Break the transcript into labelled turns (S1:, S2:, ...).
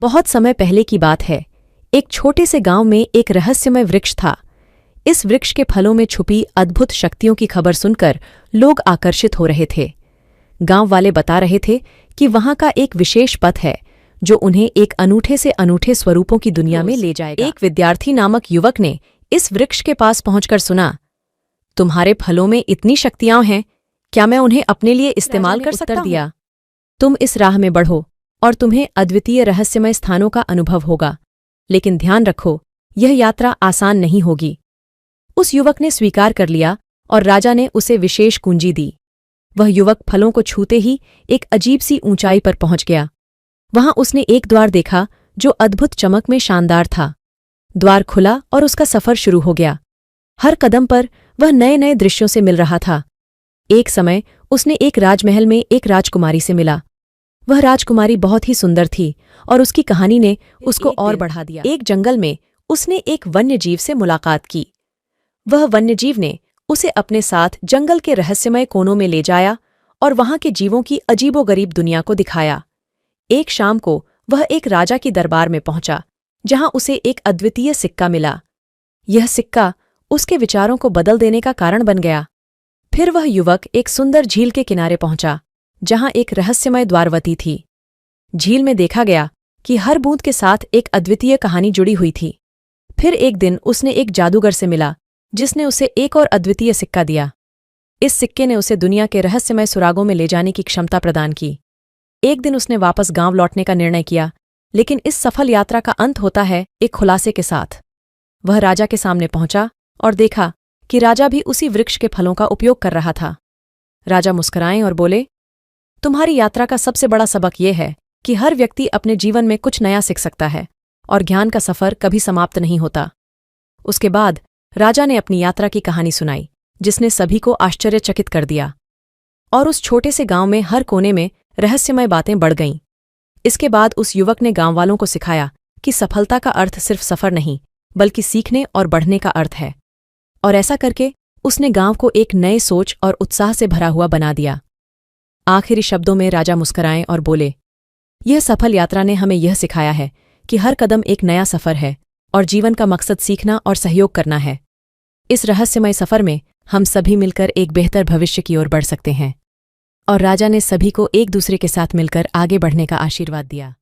S1: बहुत समय पहले की बात है। एक छोटे से गांव में एक रहस्यमय वृक्ष था। इस वृक्ष के फलों में छुपी अद्भुत शक्तियों की खबर सुनकर लोग आकर्षित हो रहे थे। गांव वाले बता रहे थे कि वहां का एक विशेष पथ है जो उन्हें एक अनूठे से अनूठे स्वरूपों की दुनिया में ले जाएगा। एक विद्यार्थी नामक युवक ने इस वृक्ष के पास पहुंचकर सुना, तुम्हारे फलों में इतनी शक्तियां हैं, क्या मैं उन्हें अपने लिए इस्तेमाल कर सकता हूं? तुम इस राह में बढ़ो और तुम्हें अद्वितीय रहस्यमय स्थानों का अनुभव होगा, लेकिन ध्यान रखो, यह यात्रा आसान नहीं होगी। उस युवक ने स्वीकार कर लिया और राजा ने उसे विशेष कुंजी दी। वह युवक फलों को छूते ही एक अजीब सी ऊंचाई पर पहुंच गया। वहां उसने एक द्वार देखा जो अद्भुत चमक में शानदार था। द्वार खुला और उसका सफर शुरू हो गया। हर कदम पर वह नए नए दृश्यों से मिल रहा था। एक समय उसने एक राजमहल में एक राजकुमारी से मिला। वह राजकुमारी बहुत ही सुंदर थी और उसकी कहानी ने उसको और बढ़ा दिया। एक जंगल में उसने एक वन्यजीव से मुलाकात की। वह वन्यजीव ने उसे अपने साथ जंगल के रहस्यमय कोनों में ले जाया और वहां के जीवों की अजीबोगरीब दुनिया को दिखाया। एक शाम को वह एक राजा की दरबार में पहुंचा, जहां उसे एक अद्वितीय सिक्का मिला। यह सिक्का उसके विचारों को बदल देने का कारण बन गया। फिर वह युवक एक सुंदर झील के किनारे पहुंचा, जहां एक रहस्यमय द्वारवती थी। झील में देखा गया कि हर बूंद के साथ एक अद्वितीय कहानी जुड़ी हुई थी। फिर एक दिन उसने एक जादूगर से मिला, जिसने उसे एक और अद्वितीय सिक्का दिया। इस सिक्के ने उसे दुनिया के रहस्यमय सुरागों में ले जाने की क्षमता प्रदान की। एक दिन उसने वापस गांव लौटने का निर्णय किया, लेकिन इस सफल यात्रा का अंत होता है एक खुलासे के साथ। वह राजा के सामने पहुंचा और देखा कि राजा भी उसी वृक्ष के फलों का उपयोग कर रहा था। राजा मुस्कुराए और बोले, तुम्हारी यात्रा का सबसे बड़ा सबक यह है कि हर व्यक्ति अपने जीवन में कुछ नया सीख सकता है और ज्ञान का सफर कभी समाप्त नहीं होता। उसके बाद राजा ने अपनी यात्रा की कहानी सुनाई, जिसने सभी को आश्चर्यचकित कर दिया। और उस छोटे से गांव में हर कोने में रहस्यमय बातें बढ़ गईं। इसके बाद उस युवक ने गांव वालों को सिखाया कि सफलता का अर्थ सिर्फ सफर नहीं, बल्कि सीखने और बढ़ने का अर्थ है। और ऐसा करके उसने गांव को एक नए सोच और उत्साह से भरा हुआ बना दिया। आखिरी शब्दों में राजा मुस्कुराए और बोले, यह सफल यात्रा ने हमें यह सिखाया है कि हर कदम एक नया सफर है और जीवन का मकसद सीखना और सहयोग करना है। इस रहस्यमय सफर में हम सभी मिलकर एक बेहतर भविष्य की ओर बढ़ सकते हैं। और राजा ने सभी को एक दूसरे के साथ मिलकर आगे बढ़ने का आशीर्वाद दिया।